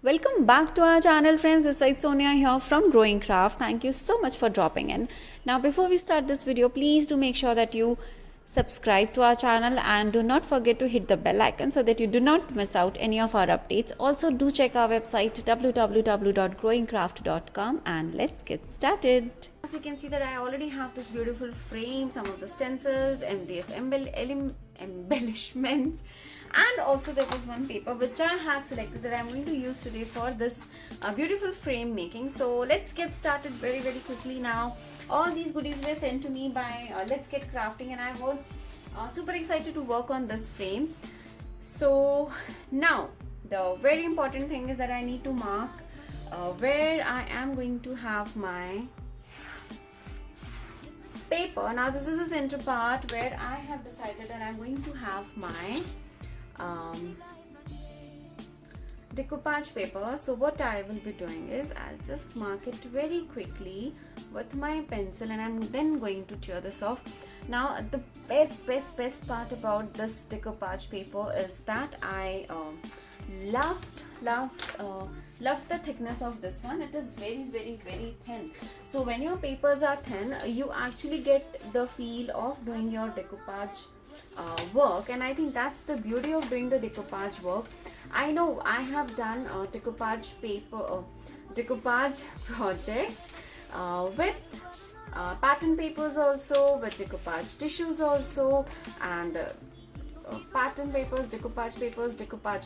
Welcome back to our channel, friends. This is Sonia here from Growing Craft. Thank you so much for dropping in. Now, before we start this video, please do make sure that you subscribe to our channel and do not forget to hit the bell icon so that you do not miss out any of our updates. Also, do check our website www.growingcraft.com and let's get started. As you can see that I already have this beautiful frame, some of the stencils, MDF embellishments, and also there was one paper which I had selected that I'm going to use today for this beautiful frame making. So let's get started very quickly now. All these goodies were sent to me by Let's Get Crafting, and I was super excited to work on this frame. So now the very important thing is that I need to mark where I am going to have my paper. Now this is the center part where I have decided that I'm going to have my decoupage paper. So what I will be doing is I'll just mark it very quickly with my pencil, and I'm then going to tear this off. Now the best part about this decoupage paper is that I loved the thickness of this one. It is very thin. So when your papers are thin, you actually get the feel of doing your decoupage work, and I think that's the beauty of doing the decoupage work. I know I have done decoupage paper decoupage projects with pattern papers also, with decoupage tissues also, and pattern papers, decoupage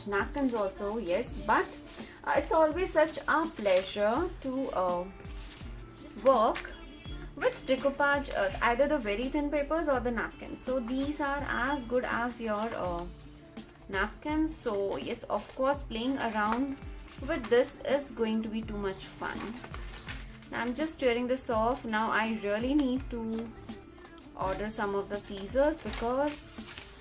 napkins also, yes. But it's always such a pleasure to work with decoupage, either the very thin papers or the napkins. So these are as good as your napkins. So yes, of course, playing around with this is going to be too much fun. Now I'm just tearing this off. Now I really need to order some of the scissors because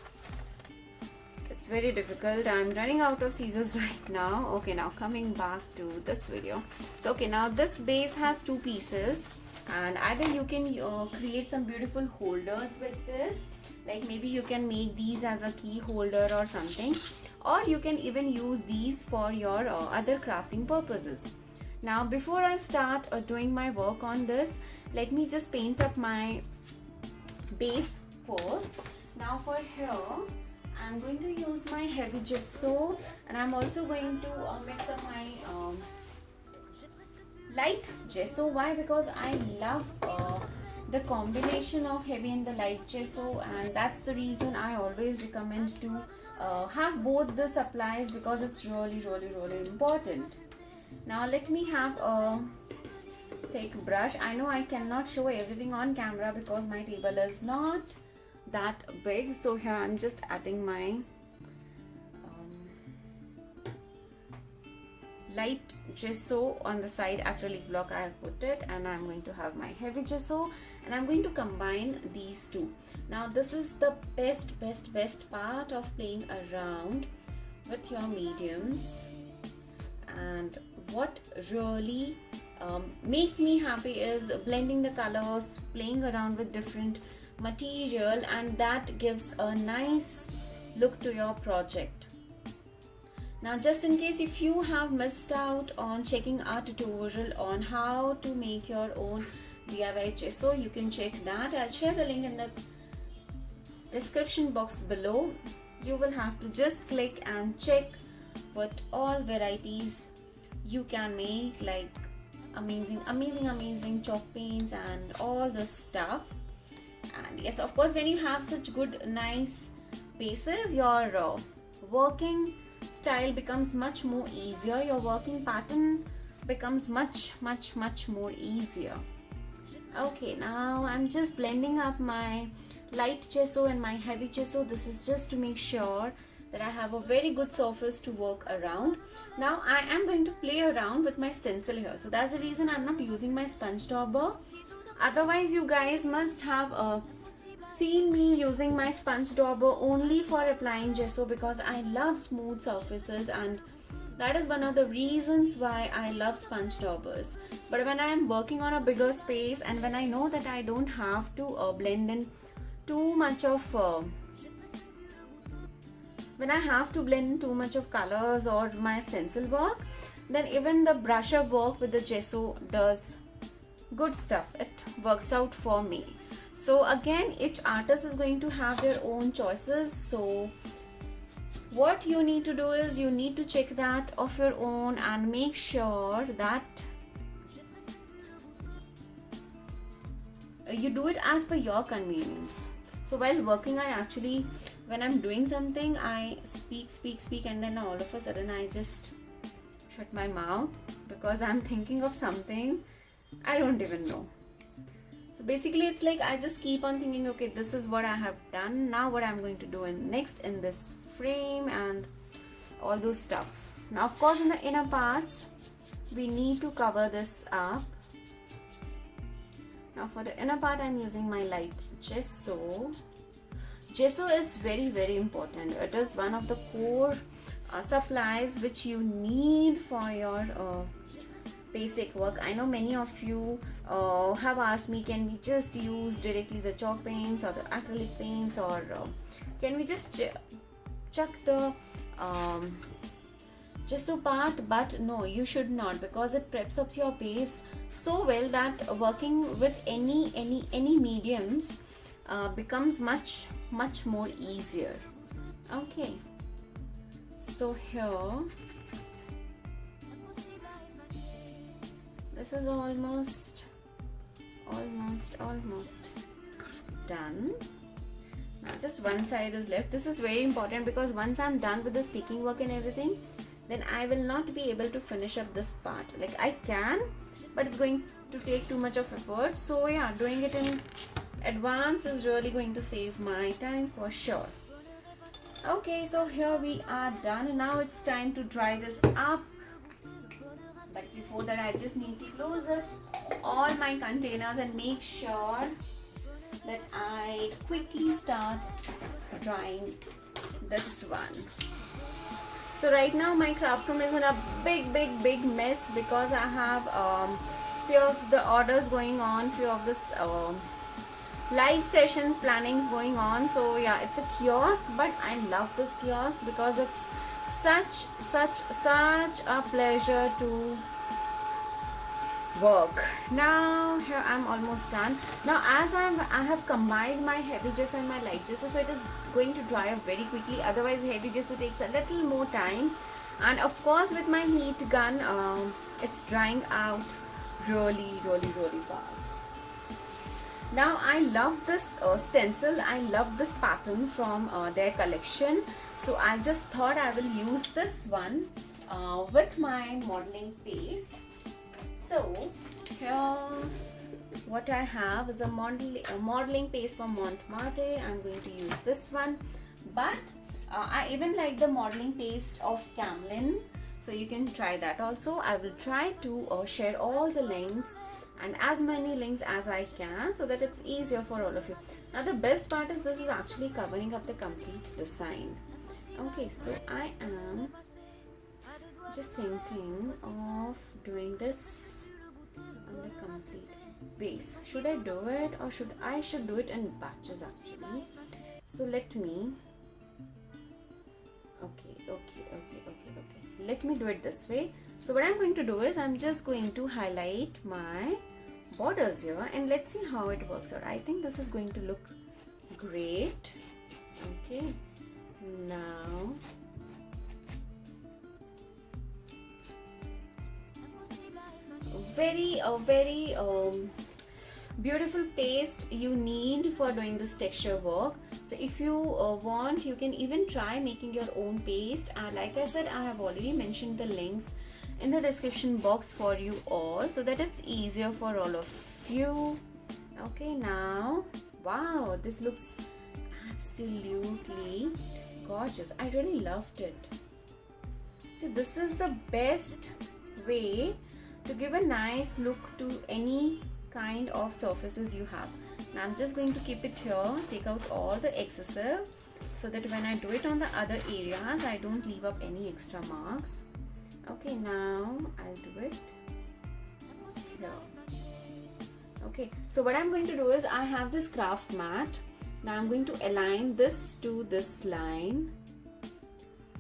it's very difficult. I'm running out of scissors right now. Okay, now coming back to this video. So okay, now this base has two pieces, and either you can create some beautiful holders with this, like maybe you can make these as a key holder or something, or you can even use these for your other crafting purposes. Now before I start doing my work on this, let me just paint up my base first. Now for here I'm going to use my heavy gesso, and I'm also going to mix up my light gesso. Why? Because I love the combination of heavy and the light gesso, and that's the reason I always recommend to have both the supplies, because it's really important. Now let me have a thick brush. I know I cannot show everything on camera because my table is not that big. So here I'm just adding my light gesso on the side acrylic block. I have put it, and I'm going to have my heavy gesso, and I'm going to combine these two. Now this is the best part of playing around with your mediums, and what really makes me happy is blending the colors, playing around with different material, and that gives a nice look to your project. Now just in case if you have missed out on checking our tutorial on how to make your own DIY gesso, you can check that. I'll share the link in the description box below. You will have to just click and check what all varieties you can make, like amazing chalk paints and all this stuff. And yes, of course, when you have such good nice bases, your working style becomes much more easier. Your working pattern becomes much more easier. Okay, now I'm just blending up my light gesso and my heavy gesso. This is just to make sure that I have a very good surface to work around. Now I am going to play around with my stencil here. So that's the reason I'm not using my sponge dauber. Otherwise you guys must have seen me using my sponge dauber only for applying gesso, because I love smooth surfaces, and that is one of the reasons why I love sponge daubers. But when I am working on a bigger space, and when I know that I don't have to blend in too much of when I have to blend in too much of colors or my stencil work, then even the brush up work with the gesso does good stuff. It works out for me. So again, each artist is going to have their own choices. So what you need to do is you need to check that of your own and make sure that you do it as per your convenience. So while working, I actually, when I'm doing something, I speak, and then all of a sudden I just shut my mouth because I'm thinking of something I don't even know. So basically it's like I just keep on thinking, okay, this is what I have done, now what I'm going to do next in this frame and all those stuff. Now of course in the inner parts we need to cover this up. Now for the inner part I'm using my light gesso. Gesso is very, very important. It is one of the core supplies which you need for your basic work. I know many of you have asked me, can we just use directly the chalk paints or the acrylic paints, or can we just chuck the gesso part? But no, you should not, because it preps up your base so well that working with any mediums becomes much more easier. Okay, so here this is almost done. Now just one side is left. This is very important because once I'm done with the sticking work and everything, then I will not be able to finish up this part. Like I can, but it's going to take too much of effort. So yeah, doing it in advance is really going to save my time for sure. Okay, so here we are done. Now it's time to dry this up. But before that, I just need to close up all my containers and make sure that I quickly start drying this one. So right now my craft room is in a big mess because I have few of the orders going on, few of this live sessions plannings going on. So yeah, it's a kiosk, but I love this kiosk because it's such a pleasure to work. Now here I'm almost done. Now as I have combined my heavy gesso and my light gesso, so it is going to dry up very quickly. Otherwise heavy gesso takes a little more time, and of course with my heat gun it's drying out really fast. Now I love this stencil, I love this pattern from their collection, so I just thought I will use this one with my modeling paste. So here what I have is a modeling paste from Montmartre. I'm going to use this one, but I even like the modeling paste of Camlin, so you can try that also. I will try to share all the links and as many links as I can so that it's easier for all of you. Now the best part is this is actually covering up the complete design. Okay, so I am just thinking of doing this on the complete base. Should I do it, or should I do it in batches actually? So let me let me do it this way. So what I'm going to do is I'm just going to highlight my borders here and let's see how it works out. I think this is going to look great. Okay, now very beautiful paste you need for doing this texture work. So if you want, you can even try making your own paste, and like I said, I have already mentioned the links in the description box for you all so that it's easier for all of you. Okay, now wow, this looks absolutely gorgeous. I really loved it. See, this is the best way to give a nice look to any kind of surfaces you have. Now I'm just going to keep it here, take out all the excessive so that when I do it on the other areas I don't leave up any extra marks. Okay, now I'll do it here. Okay, so what I'm going to do is I have this craft mat. Now I'm going to align this to this line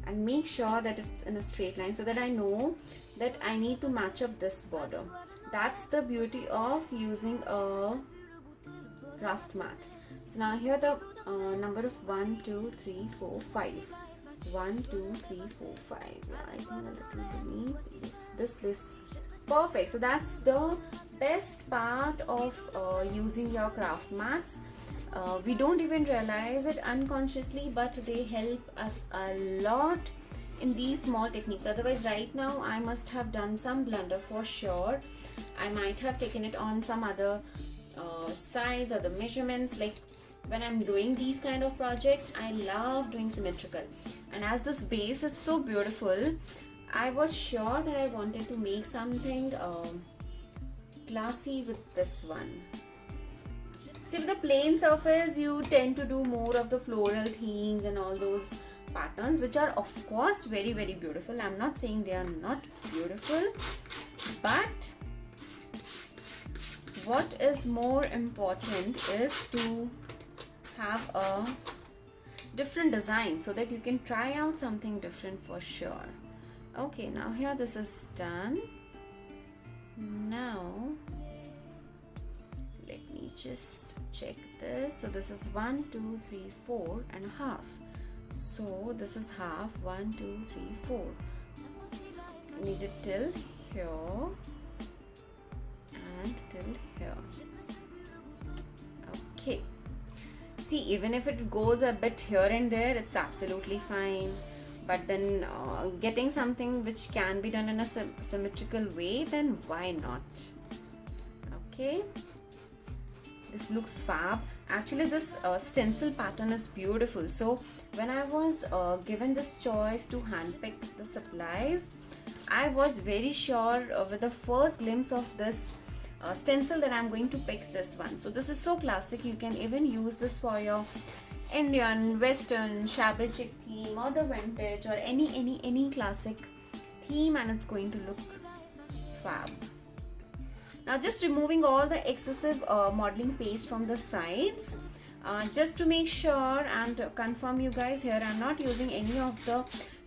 and make sure that it's in a straight line so that I know that I need to match up this border. That's the beauty of using a craft mat. So now here the number of 1, 2, 3, 4, 5. 1, 2, 3, 4, 5. Yeah, I think a little beneath. Yes, this is perfect. So that's the best part of using your craft mats. We don't even realize it unconsciously, but they help us a lot in these small techniques. Otherwise, right now I must have done some blunder for sure. I might have taken it on some other size or the measurements. Like when I'm doing these kind of projects, I love doing symmetrical, and as this base is so beautiful, I was sure that I wanted to make something classy with this one. See, with the plain surface, you tend to do more of the floral themes and all those patterns, which are of course very beautiful. I'm not saying they are not beautiful, but what is more important is to have a different design so that you can try out something different for sure. Okay, now here this is done. Now let me just check this. So this is 1, 2, 3, 4 and a half. So this is half. 1, 2, 3, 4. So I need it till here and till here. Okay. See, even if it goes a bit here and there, it's absolutely fine. But then getting something which can be done in a symmetrical way, then why not? Okay, this looks fab. Actually, this stencil pattern is beautiful. So when I was given this choice to handpick the supplies, I was very sure with the first glimpse of this stencil that I'm going to pick this one. So this is so classic. You can even use this for your Indian, Western, shabby chic theme or the vintage or any classic theme, and it's going to look fab. Now just removing all the excessive modeling paste from the sides, just to make sure and confirm you guys, here I'm not using any of the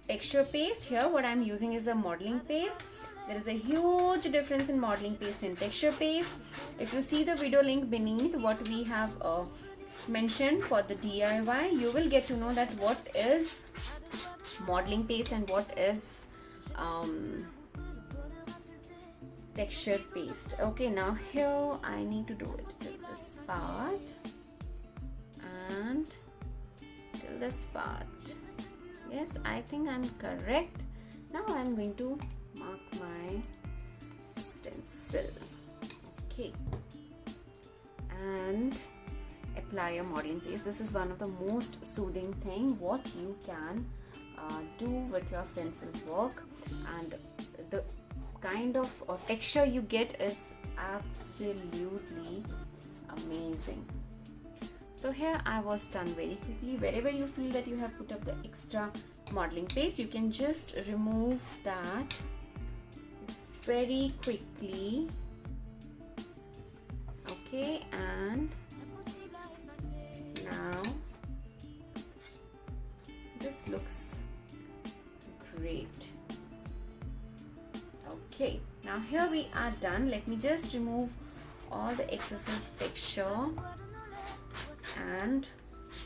texture paste. Here what I'm using is a modeling paste. There is a huge difference in modeling paste and texture paste. If you see the video link beneath what we have mentioned for the DIY, you will get to know that what is modeling paste and what is texture paste. Okay, now here I need to do it till this part and till this part. Yes, I think I'm correct. Now I'm going to mark my stencil. Okay, and apply your modeling paste. This is one of the most soothing thing what you can do with your stencil work, and the kind of texture you get is absolutely amazing. So here I was done very quickly. Wherever you feel that you have put up the extra modeling paste, you can just remove that very quickly. Okay, and now this looks great. Okay, now here we are done. Let me just remove all the excessive texture, and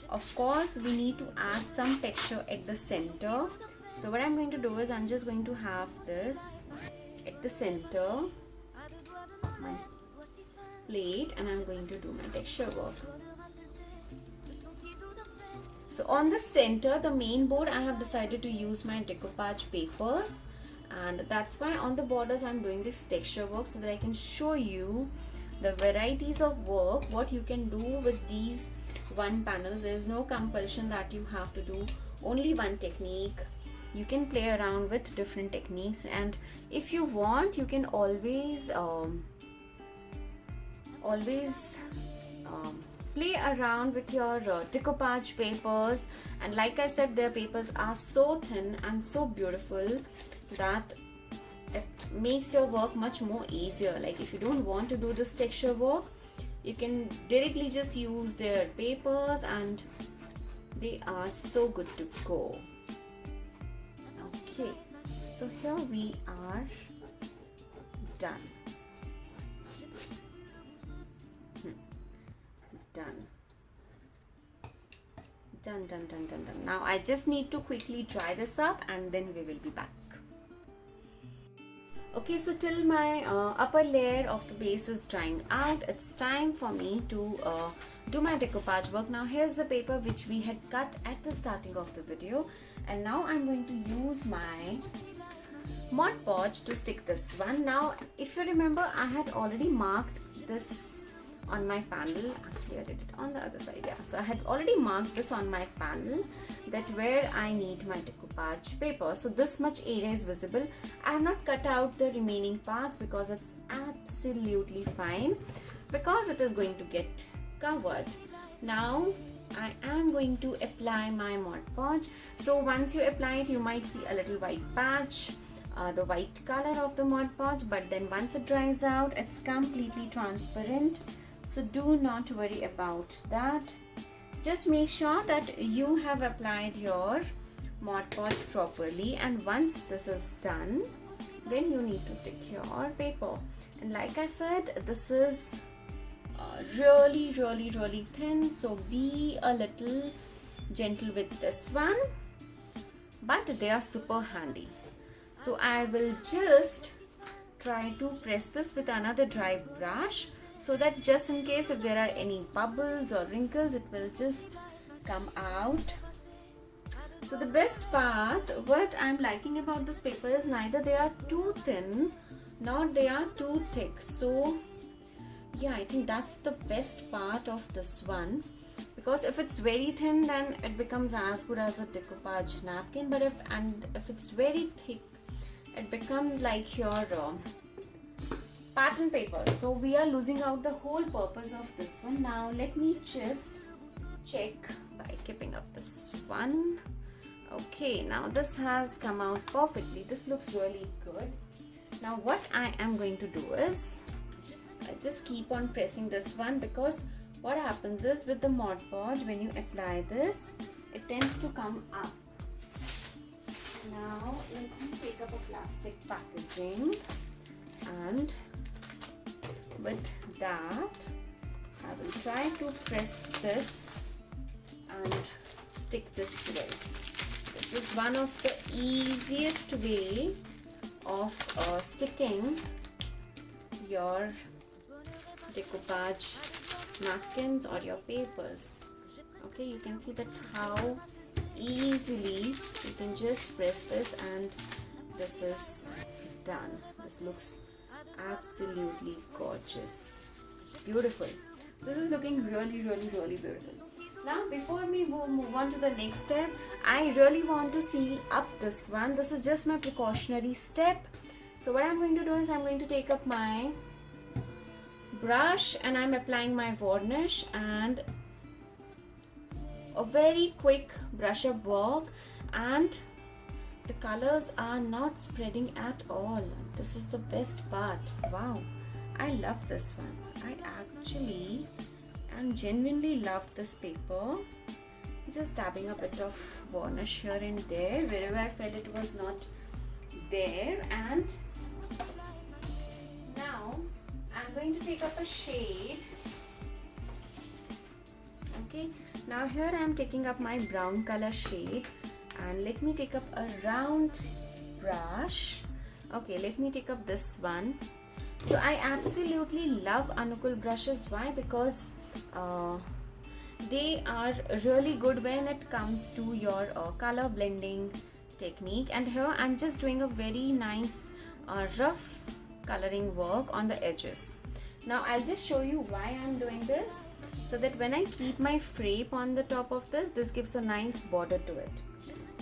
of course we need to add some texture at the center. So what I'm going to do is I'm just going to have this at the center of my plate, and I'm going to do my texture work. So on the center, the main board, I have decided to use my decoupage papers, and that's why on the borders I'm doing this texture work so that I can show you the varieties of work what you can do with these one panels. There is no compulsion that you have to do only one technique. You can play around with different techniques, and if you want, you can always play around with your decoupage papers. And like I said, their papers are so thin and so beautiful that it makes your work much more easier. Like if you don't want to do this texture work, you can directly just use their papers and they are so good to go. Okay, so here we are done. Done. Done. Now I just need to quickly dry this up and then we will be back. Okay, so till my upper layer of the base is drying out, it's time for me to do my decoupage work. Now here's the paper which we had cut at the starting of the video, and now I'm going to use my Mod Podge to stick this one. Now if you remember, I had already marked this on my panel. Actually I did it on the other side, yeah. So I had already marked this on my panel, that where I need my decoupage paper. So this much area is visible. I have not cut out the remaining parts because it's absolutely fine, because it is going to get covered. Now I am going to apply my Mod Podge. So once you apply it, you might see a little white patch, the white color of the Mod Podge, but then once it dries out, it's completely transparent. So do not worry about that. Just make sure that you have applied your Mod Podge properly, and once this is done, then you need to stick your paper. And like I said, this is really thin, so be a little gentle with this one, but they are super handy. So I will just try to press this with another dry brush, so that just in case if there are any bubbles or wrinkles, it will just come out. So the best part, what I'm liking about this paper is neither they are too thin nor they are too thick. So yeah, I think that's the best part of this one, because if it's very thin, then it becomes as good as a decoupage napkin, but if it's very thick, it becomes like your pattern paper. So we are losing out the whole purpose of this one. Now let me just check by keeping up this one. Okay, now this has come out perfectly. This looks really good. Now what I am going to do is I just keep on pressing this one, because what happens is with the Mod Podge, when you apply this, it tends to come up. Now let me take up a plastic packaging, and with that I will try to press this and stick this way. This is one of the easiest way of sticking your decoupage napkins or your papers. Okay, you can see that how easily you can just press this and this is done. This looks absolutely gorgeous, beautiful. This is looking really beautiful. Now before we move on to the next step, I really want to seal up this one. This is just my precautionary step. So what I'm going to do is I'm going to take up my brush and I'm applying my varnish, and a very quick brush up work, and the colors are not spreading at all. This is the best part. Wow, I love this one. I actually and genuinely love this paper. Just dabbing a bit of varnish here and there wherever I felt it was not there, and now I'm going to take up a shade. Okay, now here I am taking up my brown color shade, and let me take up a round brush. Okay, let me take up this one. So I absolutely love Anukul brushes. Why? Because they are really good when it comes to your color blending technique. And here I'm just doing a very nice rough coloring work on the edges. Now I'll just show you why I'm doing this, so that when I keep my frappe on the top of this gives a nice border to it.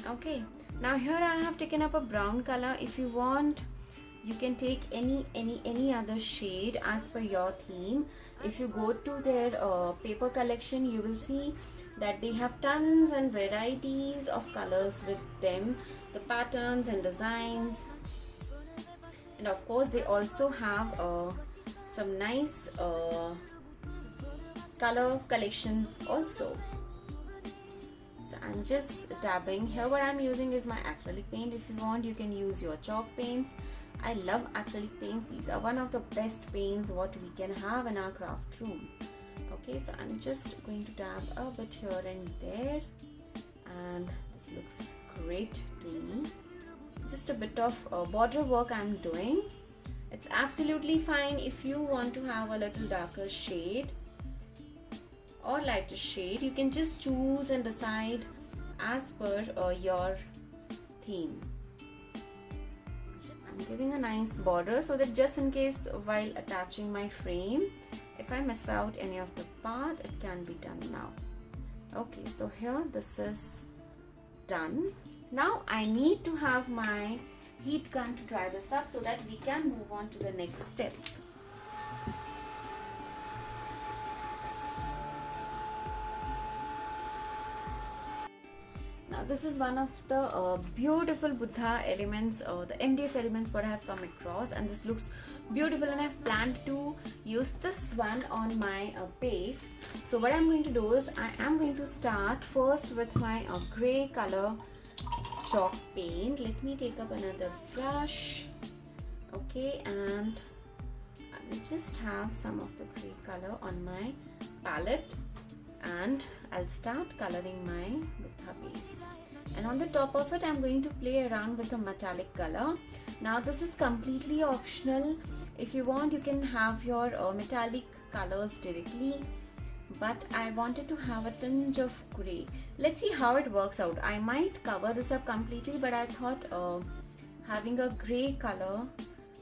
Okay, now here I have taken up a brown color. If you want, you can take any other shade as per your theme. If you go to their paper collection, you will see that they have tons and varieties of colors with them, the patterns and designs, and of course they also have some nice color collections also. So I'm just dabbing. Here what I'm using is my acrylic paint. If you want, you can use your chalk paints. I love acrylic paints. These are one of the best paints what we can have in our craft room. Okay, so I'm just going to dab a bit here and there, and this looks great to me. Just a bit of border work I'm doing. It's absolutely fine if you want to have a little darker shade or lighter shade. You can just choose and decide as per your theme. I'm giving a nice border so that just in case while attaching my frame, if I miss out any of the part, it can be done now. Okay, so here this is done. Now I need to have my heat gun to dry this up so that we can move on to the next step. Now this is one of the beautiful Buddha elements, the MDF elements what I have come across, and this looks beautiful, and I've planned to use this one on my base. So what I'm going to do is I am going to start first with my grey color chalk paint. Let me take up another brush. Okay, and I will just have some of the grey color on my palette, and I'll start coloring my Buddha base. And on the top of it, I'm going to play around with a metallic color. Now this is completely optional. If you want, you can have your metallic colors directly, but I wanted to have a tinge of grey. Let's see how it works out. I might cover this up completely, but I thought having a grey color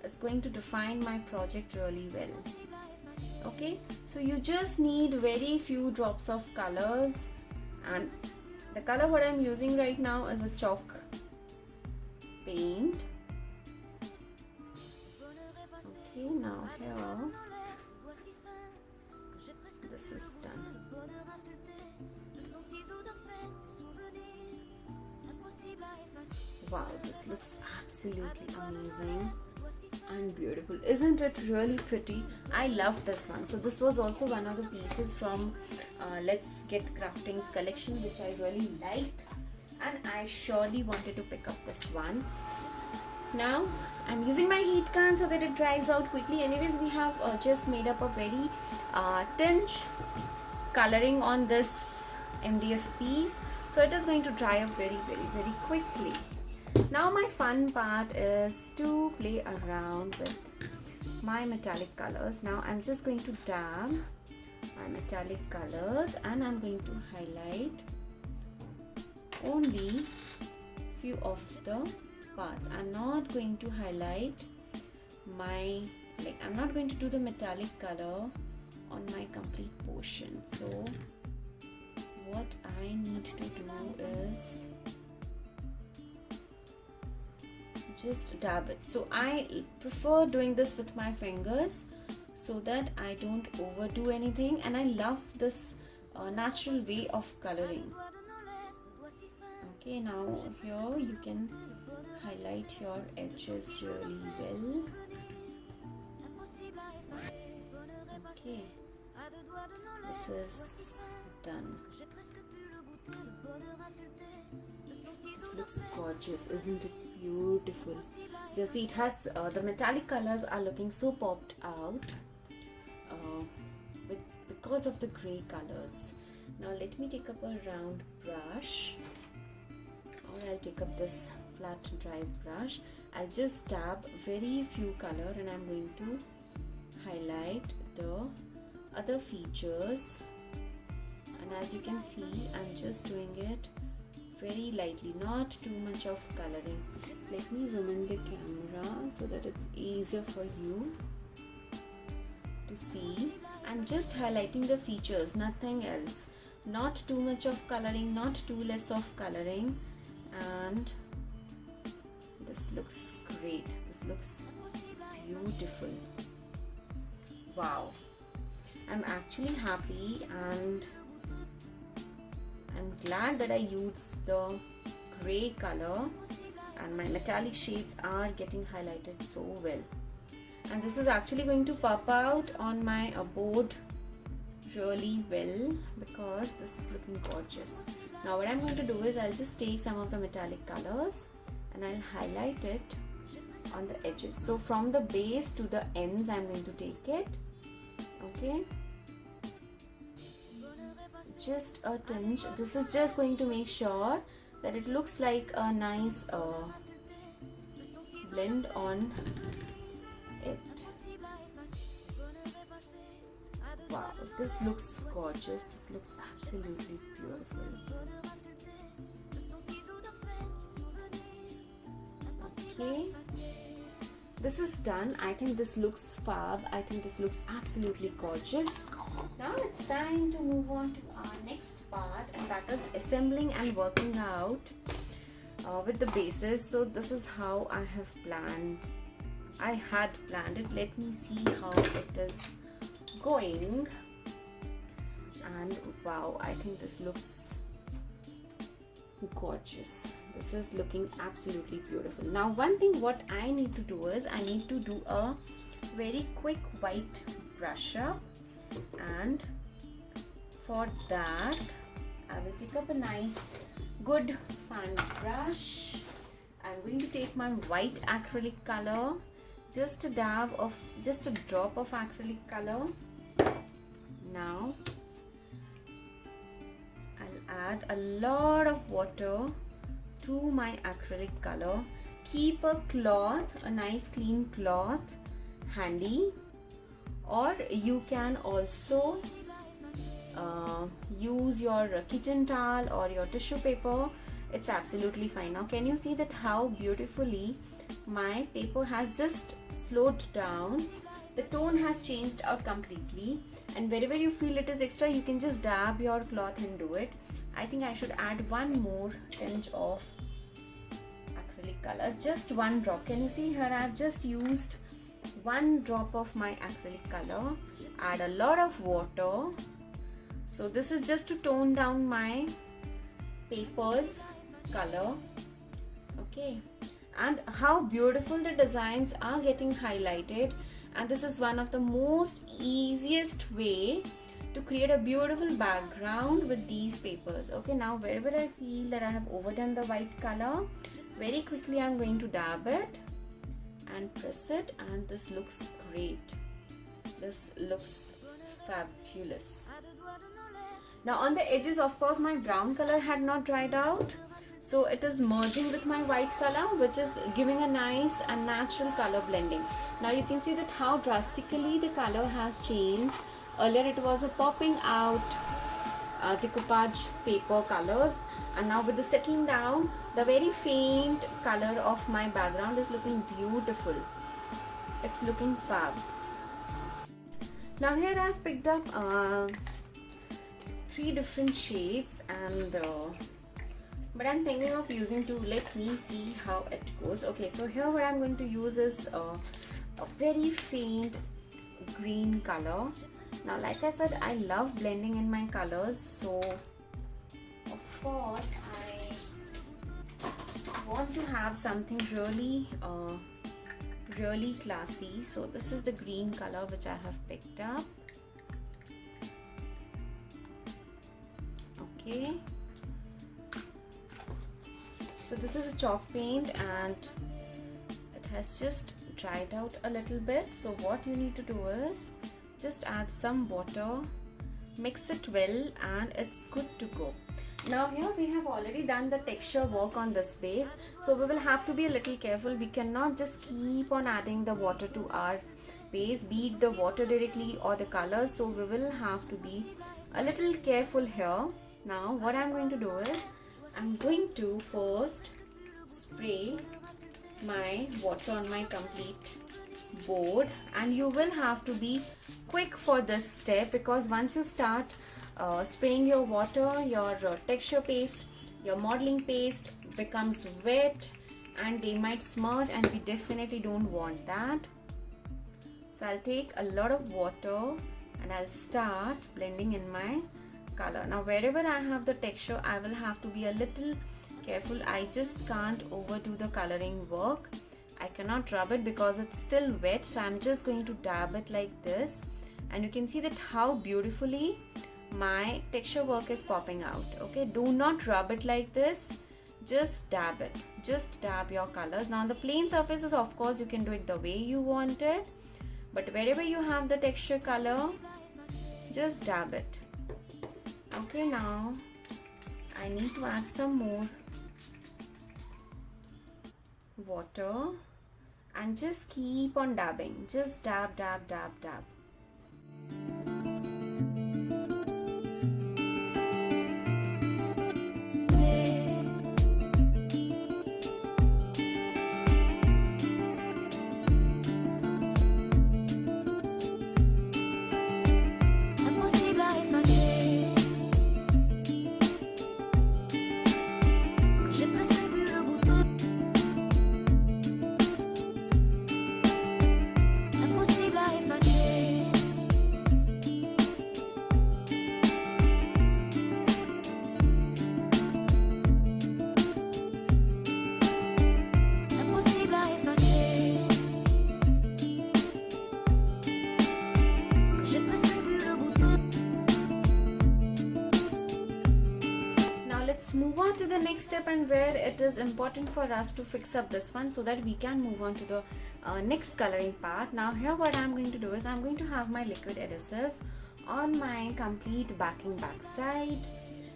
is going to define my project really well. Okay, so you just need very few drops of colors, and the color what I'm using right now is a chalk paint. Okay, now here this is done. Wow, this looks absolutely amazing and beautiful. Isn't it really pretty? I love this one. So this was also one of the pieces from Let's Get Crafting's collection, which I really liked, and I surely wanted to pick up this one. Now I'm using my heat gun so that it dries out quickly. Anyways, we have just made up a very tinge coloring on this MDF piece, so it is going to dry up very quickly. Now my fun part is to play around with my metallic colors. Now I'm just going to dab my metallic colors, and I'm going to highlight only few of the parts. I'm not going to highlight I'm not going to do the metallic color on my complete portion. So what I need to do is just dab it. So I prefer doing this with my fingers so that I don't overdo anything, and I love this natural way of coloring. Okay, now here you can highlight your edges really well. Okay, this is done. This looks gorgeous, isn't it beautiful? Just see, it has the metallic colors are looking so popped out because of the grey colors. Now let me take up a round brush, or I'll take up this flat dry brush. I'll just dab very few color, and I'm going to highlight the other features. And as you can see, I'm just doing it very lightly, not too much of coloring. Let me zoom in the camera so that it's easier for you to see. I'm just highlighting the features, nothing else. Not too much of coloring, not too less of coloring. And this looks great. This looks beautiful. Wow, I'm actually happy, and I'm glad that I used the grey color, and my metallic shades are getting highlighted so well. And this is actually going to pop out on my board really well, because this is looking gorgeous. Now what I'm going to do is I'll just take some of the metallic colors and I'll highlight it on the edges. So from the base to the ends I'm going to take it. Okay, just a tinge. This is just going to make sure that it looks like a nice blend on it. Wow, this looks gorgeous. This looks absolutely beautiful. Okay, this is done. I think this looks fab. I think this looks absolutely gorgeous. Now it's time to move on to our next part, and that is assembling and working out with the bases. So this is how I had planned it. Let me see how it is going. And wow, I think this looks gorgeous. This is looking absolutely beautiful. Now one thing what I need to do is I need to do a very quick white brush up, and for that I will take up a nice good fan brush. I'm going to take my white acrylic color, just a drop of acrylic color. Now I'll add a lot of water to my acrylic color. Keep a cloth, a nice clean cloth handy, or you can also use your kitchen towel or your tissue paper. It's absolutely fine. Now can you see that how beautifully my paper has just slowed down? The tone has changed out completely, and wherever you feel it is extra, you can just dab your cloth and do it. I think I should add one more tinge of acrylic color, just one drop. Can you see here? I've just used one drop of my acrylic color. Add a lot of water. So this is just to tone down my paper's color. Okay, and how beautiful the designs are getting highlighted. And this is one of the most easiest way to create a beautiful background with these papers. Okay, now wherever I feel that I have overdone the white color, very quickly I'm going to dab it and press it, and this looks great. This looks fabulous. Now on the edges, of course, my brown color had not dried out, so it is merging with my white color, which is giving a nice and natural color blending. Now you can see that how drastically the color has changed. Earlier it was a popping out decoupage paper colors, and now with the settling down, the very faint color of my background is looking beautiful. It's looking fab. Now here I've picked up 3 different shades, and but I'm thinking of using 2. Let me see how it goes. Okay, so here what I'm going to use is a very faint green color. Now like I said, I love blending in my colors, so of course I want to have something really really classy. So this is the green color which I have picked up. Okay, so this is a chalk paint and it has just dried out a little bit. So what you need to do is just add some water, mix it well, and it's good to go. Now here we have already done the texture work on this base, so we will have to be a little careful. We cannot just keep on adding the water to our base, be it the water directly or the colors, so we will have to be a little careful here. Now what I'm going to do is I'm going to first spray my water on my complete board, and you will have to be quick for this step, because once you start spraying your water, your texture paste, your modeling paste becomes wet and they might smudge, and we definitely don't want that. So I'll take a lot of water and I'll start blending in my color. Now wherever I have the texture, I will have to be a little careful. I just can't overdo the coloring work. I cannot rub it because it's still wet, so I'm just going to dab it like this, and you can see that how beautifully my texture work is popping out. Okay, do not rub it like this, just dab it, just dab your colors. Now the plain surfaces, of course you can do it the way you want it, but wherever you have the texture color, just dab it. Okay, now I need to add some more water and just keep on dabbing, just dab, dab, dab, dab. Let's move on to the next step, and where it is important for us to fix up this one so that we can move on to the next coloring part. Now here what I'm going to do is I'm going to have my liquid adhesive on my complete backing backside,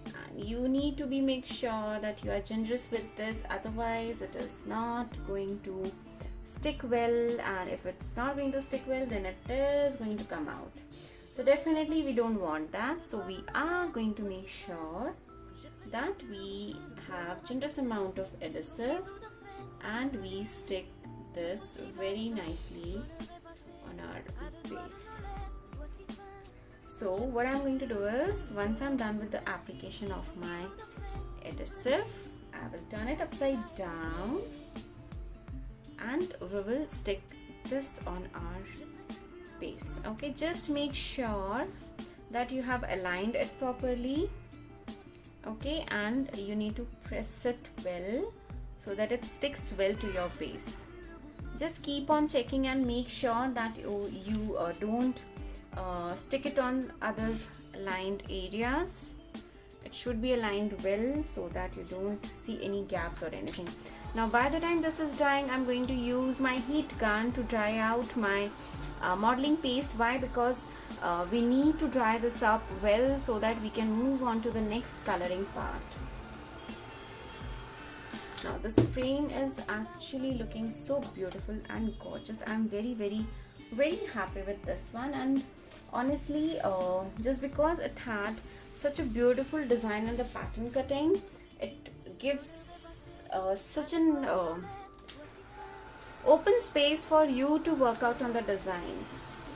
and you need to make sure that you are generous with this, otherwise it is not going to stick well, and if it's not going to stick well then it is going to come out. So definitely we don't want that, so we are going to make sure that we have generous amount of adhesive and we stick this very nicely on our base. So what I'm going to do is, once I'm done with the application of my adhesive, I will turn it upside down and we will stick this on our base. Okay, just make sure that you have aligned it properly. Okay, and you need to press it well so that it sticks well to your base. Just keep on checking and make sure that you don't stick it on other aligned areas. It should be aligned well so that you don't see any gaps or anything. Now by the time this is drying, I'm going to use my heat gun to dry out my modeling paste. Why? Because we need to dry this up well so that we can move on to the next coloring part. Now this frame is actually looking so beautiful and gorgeous. I'm very happy with this one, and honestly just because it had such a beautiful design in the pattern cutting, it gives such an open space for you to work out on the designs.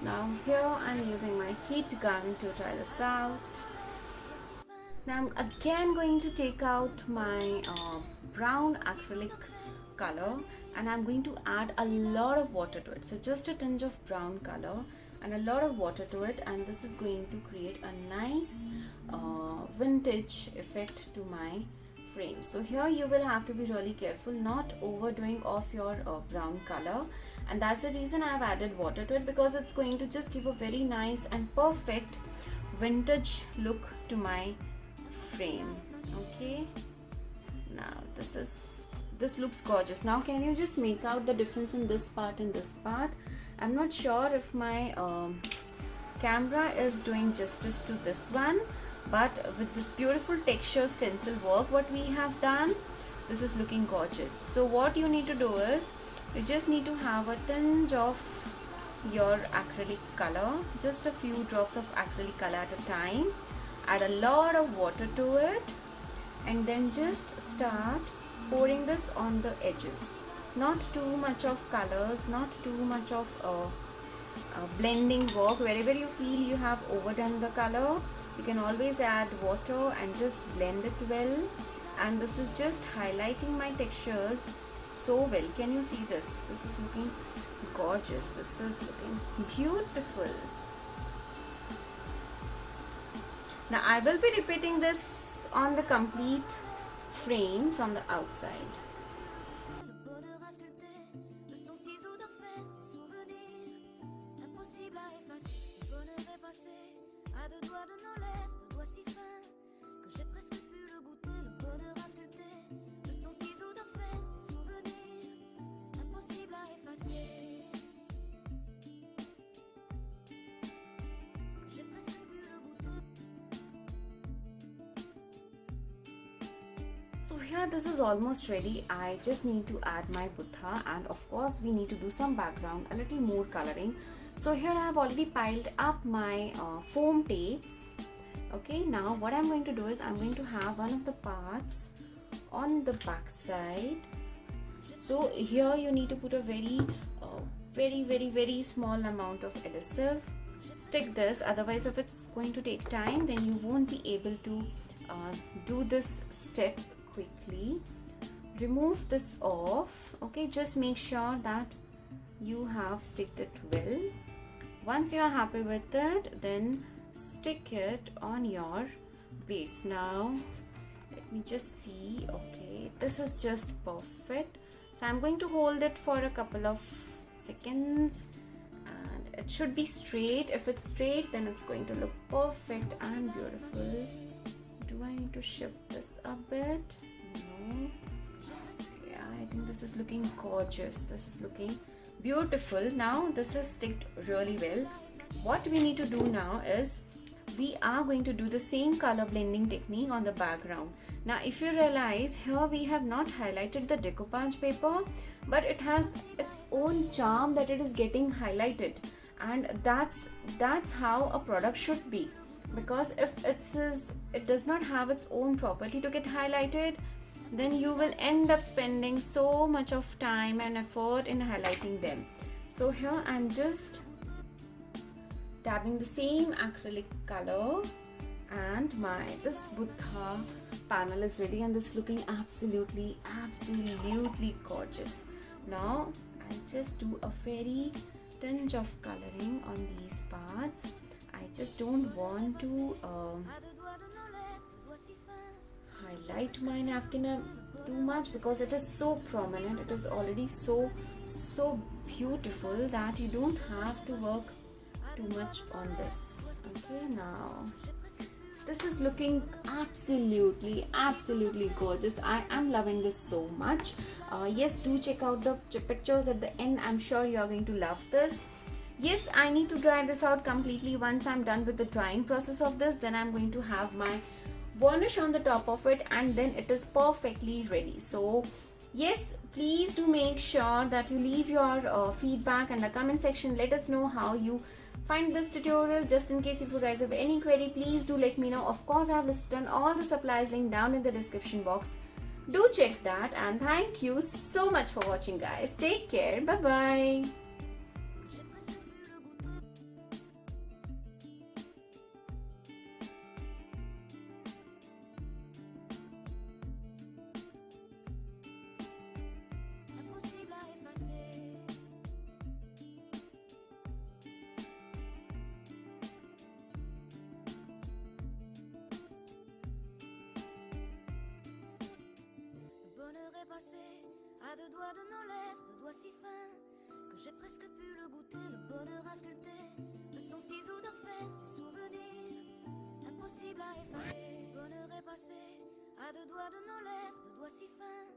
Now here I'm using my heat gun to try this out. Now I'm again going to take out my brown acrylic color, and I'm going to add a lot of water to it. So just a tinge of brown color and a lot of water to it, and this is going to create a nice vintage effect to my frame. So here you will have to be really careful not overdoing of your brown color, and that's the reason I have added water to it, because it's going to just give a very nice and perfect vintage look to my frame. Okay, now this looks gorgeous. Now can you just make out the difference in this part and this part? I'm not sure if my camera is doing justice to this one, but with this beautiful texture stencil work what we have done, this is looking gorgeous. So what you need to do is, you just need to have a tinge of your acrylic color, just a few drops of acrylic color at a time, add a lot of water to it, and then just start pouring this on the edges. Not too much of colors, not too much of blending work. Wherever you feel you have overdone the color, you can always add water and just blend it well. And this is just highlighting my textures so well. Can you see this? This is looking gorgeous. This is looking beautiful. Now I will be repeating this on the complete frame from the outside. So here this is almost ready. I just need to add my Buddha, and of course we need to do some background, a little more coloring. So here I have already piled up my foam tapes. Okay, now what I'm going to do is I'm going to have one of the parts on the back side. So here you need to put a very small amount of adhesive. Stick this, otherwise if it's going to take time then you won't be able to do this step quickly. Remove this off. Okay, just make sure that you have sticked it well. Once you are happy with it, then stick it on your base. Now let me just see. Okay, this is just perfect. So I'm going to hold it for a couple of seconds, and it should be straight. If it's straight, then it's going to look perfect and beautiful. Do I need to shift this a bit? No. Yeah, I think this is looking gorgeous. This is looking beautiful. Now this has sticked really well. What we need to do now is we are going to do the same color blending technique on the background. Now if you realize, here we have not highlighted the decoupage paper, but it has its own charm that it is getting highlighted, and that's how a product should be. Because if it does not have its own property to get highlighted, then you will end up spending so much of time and effort in highlighting them. So here I'm just dabbing the same acrylic color, and this Buddha panel is ready, and this is looking absolutely gorgeous. Now I'll just do a very tinge of coloring on these parts. I just don't want to highlight my napkin too much because it is so prominent. It is already so beautiful that you don't have to work too much on this. Okay, now this is looking absolutely gorgeous. I am loving this so much. Yes, do check out the pictures at the end. I'm sure you are going to love this. Yes, I need to dry this out completely. Once I'm done with the drying process of this, then I'm going to have my varnish on the top of it, and then it is perfectly ready. So yes, please do make sure that you leave your feedback in the comment section. Let us know how you find this tutorial. Just in case if you guys have any query, please do let me know. Of course, I have listed on all the supplies link down in the description box. Do check that, and thank you so much for watching, guys. Take care. Bye bye. Passé à deux doigts de nos lèvres, deux doigts si fins que j'ai presque pu le goûter, le bonheur à sculpter de son ciseau de fer, des souvenirs impossibles à effacer. Le bonheur est passé à deux doigts de nos lèvres, deux doigts si fins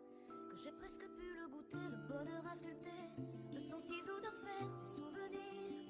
que j'ai presque pu le goûter, le bonheur à sculpter de son ciseau de fer, des souvenirs